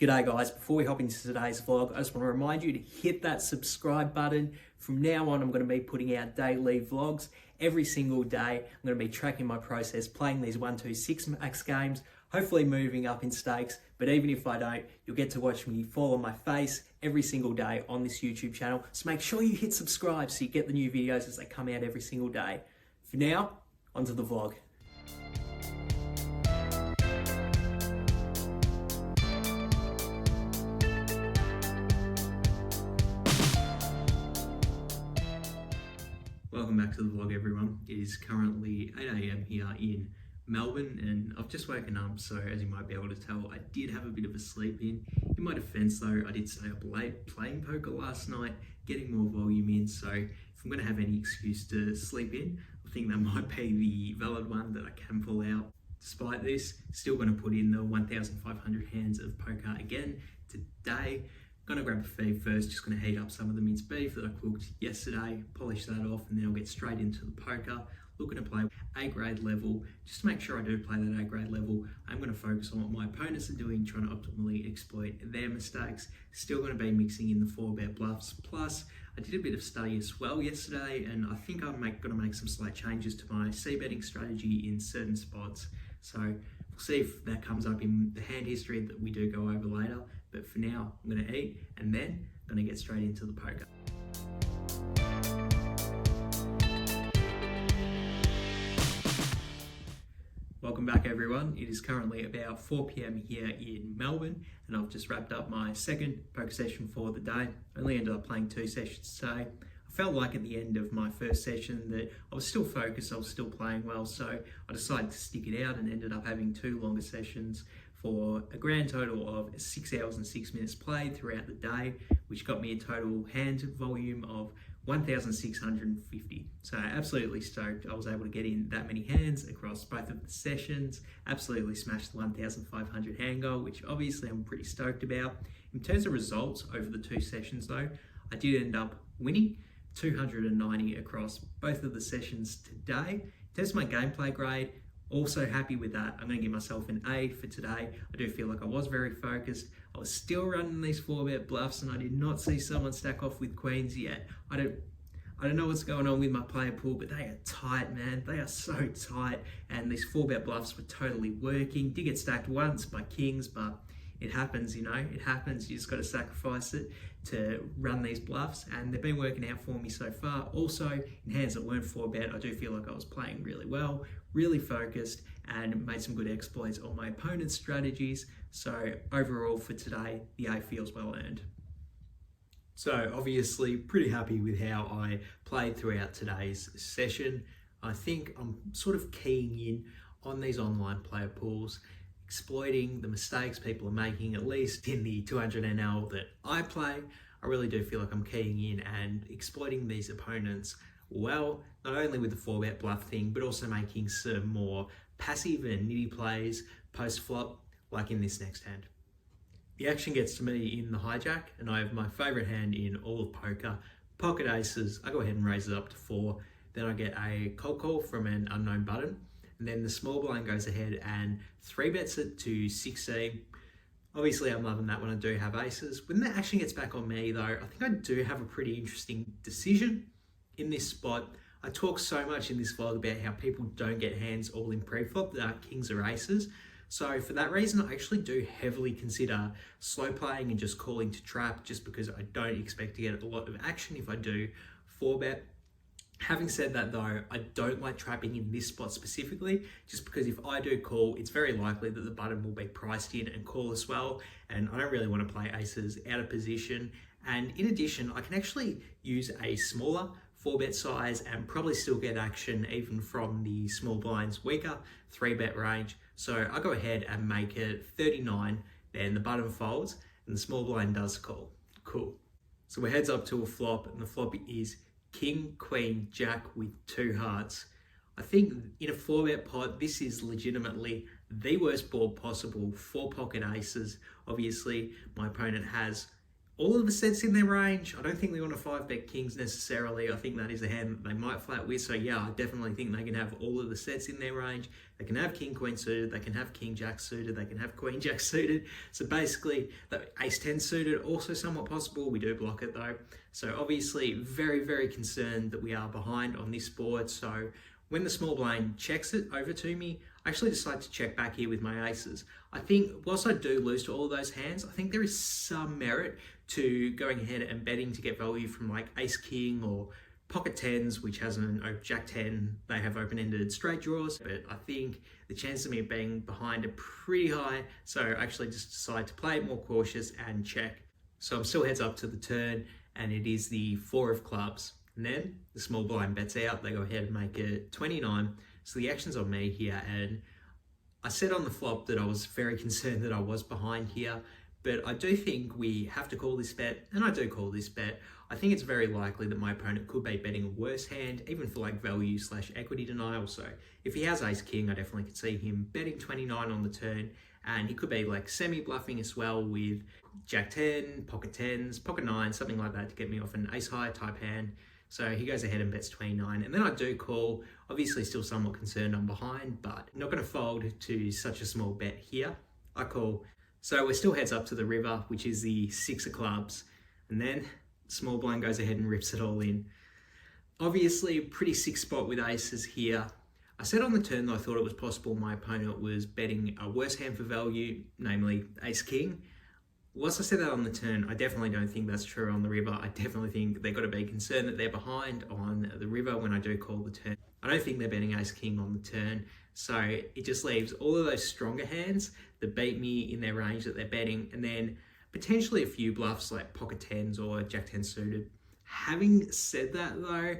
G'day guys, before we hop into today's vlog, I just want to remind you to hit that subscribe button. From now on, I'm going to be putting out Day-Leigh vlogs every single day. I'm going to be tracking my process, playing these 1-2-6 max games, hopefully moving up in stakes. But even if I don't, you'll get to watch me fall on my face every single day on this YouTube channel. So make sure you hit subscribe so you get the new videos as they come out every single day. For now, onto the vlog. Welcome back to the vlog, everyone. It is currently 8 AM here in Melbourne and I've just woken up, so as you might be able to tell, I did have a bit of a sleep in. In my defense though, I did stay up late playing poker last night, getting more volume in, so if I'm going to have any excuse to sleep in, I think that might be the valid one that I can pull out. Despite this, still going to put in the 1,500 hands of poker again today. Gonna grab a feed first, just gonna heat up some of the minced beef that I cooked yesterday, polish that off, and then I'll get straight into the poker. Looking to play A-grade level. Just to make sure I do play that A-grade level, I'm gonna focus on what my opponents are doing, trying to optimally exploit their mistakes. Still gonna be mixing in the 4-bet bluffs. Plus, I did a bit of study as well yesterday, and I think I'm gonna make some slight changes to my C-betting strategy in certain spots. So we'll see if that comes up in the hand history that we do go over later. But for now, I'm gonna eat and then I'm gonna get straight into the poker. Welcome back, everyone. It is currently about 4 PM here in Melbourne and I've just wrapped up my second poker session for the day. I only ended up playing 2 sessions today. I felt like at the end of my first session that I was still focused, I was still playing well, so I decided to stick it out and ended up having 2 longer sessions for a grand total of 6 hours and 6 minutes played throughout the day, which got me a total hand volume of 1,650. So absolutely stoked I was able to get in that many hands across both of the sessions. Absolutely smashed the 1,500 hand goal, which obviously I'm pretty stoked about. In terms of results over the 2 sessions though, I did end up winning 290 across both of the sessions today. In terms of my gameplay grade, also happy with that. I'm going to give myself an A for today. I do feel like I was very focused. I was still running these 4-bet bluffs and I did not see someone stack off with queens yet. I don't know what's going on with my player pool, but they are tight, man. They are so tight, and these 4-bet bluffs were totally working. Did get stacked once by kings, but it happens, you know, it happens. You just got to sacrifice it to run these bluffs, and they've been working out for me so far. Also, in hands that weren't 4-bet, I do feel like I was playing really well, really focused, and made some good exploits on my opponent's strategies. So overall for today, the A feels well earned. So obviously pretty happy with how I played throughout today's session. I think I'm sort of keying in on these online player pools, exploiting the mistakes people are making, at least in the 200 NL that I play. I really do feel like I'm keying in and exploiting these opponents well, not only with the 4-bet bluff thing, but also making some more passive and nitty plays post-flop, like in this next hand. The action gets to me in the hijack, and I have my favorite hand in all of poker, pocket aces. I go ahead and raise it up to 4. Then I get a cold call from an unknown button. And then the small blind goes ahead and 3-bets it to 16. Obviously, I'm loving that when I do have aces. When the action gets back on me, though, I think I do have a pretty interesting decision in this spot. I talk so much in this vlog about how people don't get hands all in pre-flop that are kings or aces. So for that reason, I actually do heavily consider slow playing and just calling to trap, just because I don't expect to get a lot of action if I do 4-bet. Having said that though, I don't like trapping in this spot specifically, just because if I do call, it's very likely that the button will be priced in and call as well, and I don't really want to play aces out of position. And in addition, I can actually use a smaller 4-bet size and probably still get action even from the small blind's weaker 3-bet range. So I go ahead and make it 39, then the button folds and the small blind does call. Cool. So we're heads up to a flop, and the flop is King, Queen, Jack with 2 hearts. I think in a 4-bet pot, this is legitimately the worst board possible for pocket aces. Obviously, my opponent has all of the sets in their range. I don't think they want to 5-bet kings necessarily. I think that is a hand that they might flat with. So yeah, I definitely think they can have all of the sets in their range. They can have king queen suited, they can have king jack suited, they can have queen jack suited. So basically, the ace 10 suited also somewhat possible. We do block it though. So obviously very, very concerned that we are behind on this board. So when the small blind checks it over to me, I actually decide to check back here with my aces. I think whilst I do lose to all of those hands, I think there is some merit to going ahead and betting to get value from like ace king or pocket tens, which has an jack 10, they have open-ended straight draws, but I think the chances of me being behind are pretty high, so I actually just decide to play it more cautious and check. So I'm still heads up to the turn, and it is the 4 of clubs. And then the small blind bets out, they go ahead and make it 29. So the action's on me here, and I said on the flop that I was very concerned that I was behind here, but I do think we have to call this bet, and I do call this bet. I think it's very likely that my opponent could be betting a worse hand, even for like value / equity denial. So if he has ace king, I definitely could see him betting 29 on the turn, and he could be like semi-bluffing as well with jack 10, pocket tens, pocket 9, something like that to get me off an ace high type hand. So he goes ahead and bets 29, and then I do call. Obviously still somewhat concerned I'm behind, but not going to fold to such a small bet here. I call. So we're still heads up to the river, which is the 6 of clubs, and then small blind goes ahead and rips it all in. Obviously a pretty sick spot with aces here. I said on the turn that I thought it was possible my opponent was betting a worse hand for value, namely ace king. Once I said that on the turn, I definitely don't think that's true on the river. I definitely think they've got to be concerned that they're behind on the river when I do call the turn. I don't think they're betting ace king on the turn. So it just leaves all of those stronger hands that beat me in their range that they're betting, and then potentially a few bluffs like pocket tens or jack 10 suited. Having said that though,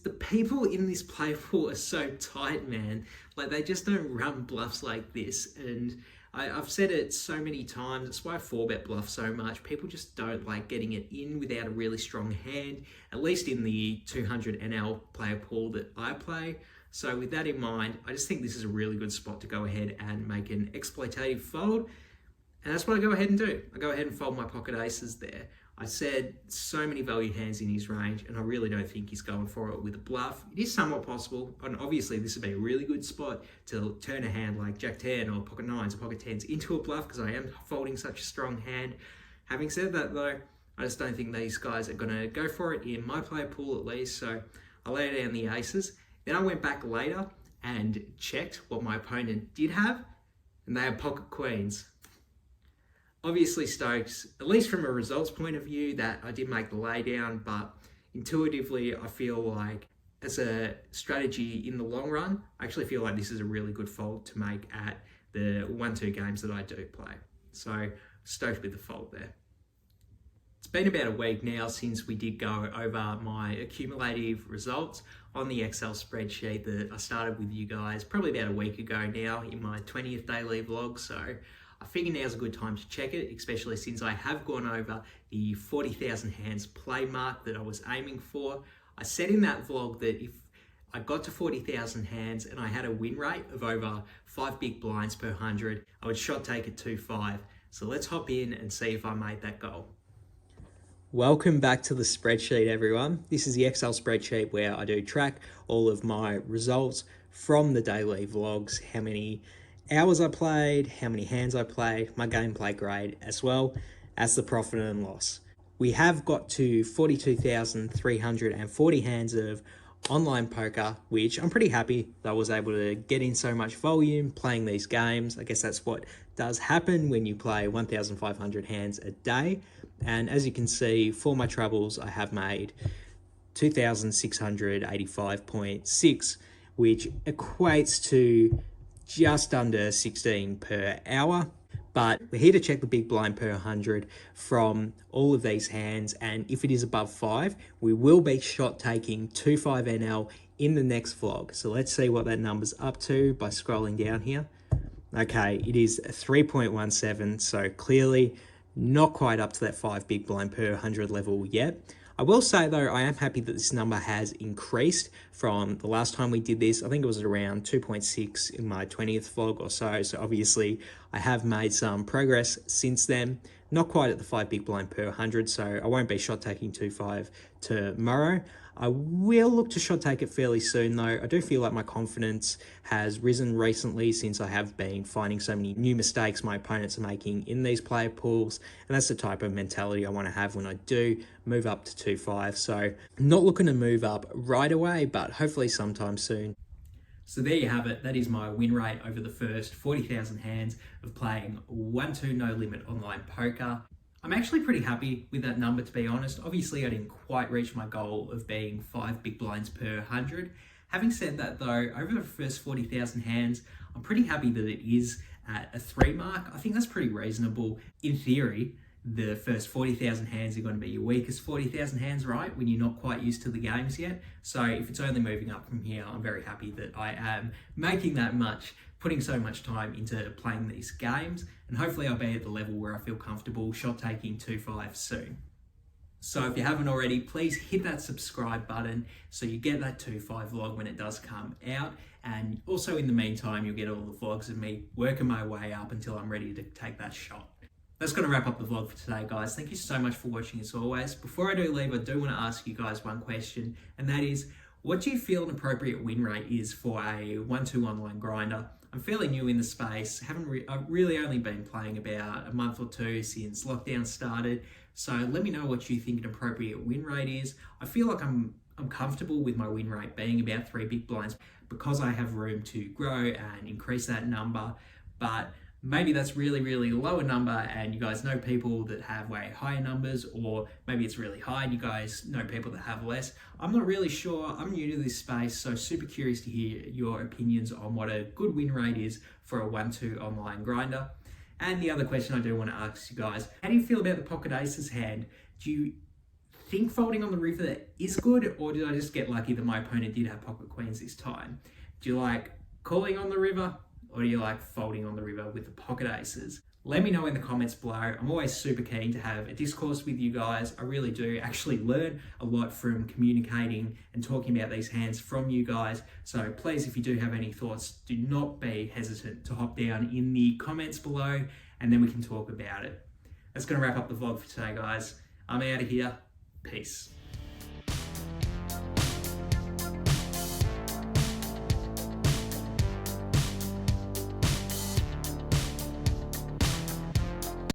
the people in this play pool are so tight, man. Like they just don't run bluffs like this, and I've said it so many times, that's why I 4-bet bluff so much. People just don't like getting it in without a really strong hand, at least in the 200 NL player pool that I play. So with that in mind, I just think this is a really good spot to go ahead and make an exploitative fold. And that's what I go ahead and do. I go ahead and fold my pocket aces there. I said so many value hands in his range, and I really don't think he's going for it with a bluff. It is somewhat possible, and obviously this would be a really good spot to turn a hand like jack 10 or pocket 9s or pocket 10s into a bluff, because I am folding such a strong hand. Having said that though, I just don't think these guys are going to go for it in my player pool at least, so I lay down the aces. Then I went back later and checked what my opponent did have, and they had pocket queens. Obviously stoked, at least from a results point of view, that I did make the laydown, but intuitively I feel like as a strategy in the long run, I actually feel like this is a really good fold to make at the 1-2 games that I do play. So stoked with the fold there. It's been about a week now since we did go over my accumulative results on the Excel spreadsheet that I started with you guys probably about a week ago now in my 20th Day-Leigh vlog. So I figure now's a good time to check it, especially since I have gone over the 40,000 hands play mark that I was aiming for. I said in that vlog that if I got to 40,000 hands and I had a win rate of over 5 big blinds per 100, I would shot take it 2-5. So let's hop in and see if I made that goal. Welcome back to the spreadsheet, everyone. This is the Excel spreadsheet where I do track all of my results from the Day-Leigh vlogs, how many hours I played, how many hands I played, my gameplay grade, as well as the profit and loss. We have got to 42,340 hands of online poker, which I'm pretty happy that I was able to get in so much volume playing these games. I guess that's what does happen when you play 1,500 hands a day. And as you can see, for my troubles, I have made 2,685.6, which equates to just under 16 per hour. But we're here to check the big blind per 100 from all of these hands, and if it is above 5, we will be shot taking 2-5 NL in the next vlog. So let's see what that number's up to by scrolling down here. Okay, it is 3.17, so clearly not quite up to that 5 big blind per 100 level yet. I will say though, I am happy that this number has increased from the last time we did this. I think it was around 2.6 in my 20th vlog or so. So obviously I have made some progress since then. Not quite at the 5 big blind per 100, so I won't be shot taking 2-5 tomorrow. I will look to shot take it fairly soon though. I do feel like my confidence has risen recently since I have been finding so many new mistakes my opponents are making in these player pools, and that's the type of mentality I want to have when I do move up to 2-5. So not looking to move up right away, but hopefully sometime soon. So there you have it. That is my win rate over the first 40,000 hands of playing 1-2 no limit online poker. I'm actually pretty happy with that number, to be honest. Obviously, I didn't quite reach my goal of being 5 big blinds per 100. Having said that though, over the first 40,000 hands, I'm pretty happy that it is at a 3 mark. I think that's pretty reasonable. In theory, the first 40,000 hands are going to be your weakest 40,000 hands, right? When you're not quite used to the games yet. So if it's only moving up from here, I'm very happy that I am making that much, putting so much time into playing these games. And hopefully I'll be at the level where I feel comfortable shot taking 2-5 soon. So if you haven't already, please hit that subscribe button so you get that 2-5 vlog when it does come out. And also in the meantime, you'll get all the vlogs of me working my way up until I'm ready to take that shot. That's going to wrap up the vlog for today, guys. Thank you so much for watching as always. Before I do leave, I do want to ask you guys one question, and that is, what do you feel an appropriate win rate is for a 1-2 online grinder? I'm fairly new in the space. I've really only been playing about a month or two since lockdown started. So let me know what you think an appropriate win rate is. I feel like I'm comfortable with my win rate being about 3 big blinds because I have room to grow and increase that number. But maybe that's really lower number and you guys know people that have way higher numbers, or maybe it's really high and you guys know people that have less. I'm not really sure. I'm new to this space, so super curious to hear your opinions on what a good win rate is for a 1-2 online grinder. And the other question I do want to ask you guys, how do you feel about the pocket aces hand? Do you think folding on the river is good, or did I just get lucky that my opponent did have pocket queens this time? Do you like calling on the river, or do you like folding on the river with the pocket aces? Let me know in the comments below. I'm always super keen to have a discourse with you guys. I really do actually learn a lot from communicating and talking about these hands from you guys. So please, if you do have any thoughts, do not be hesitant to hop down in the comments below and then we can talk about it. That's going to wrap up the vlog for today, guys. I'm out of here. Peace.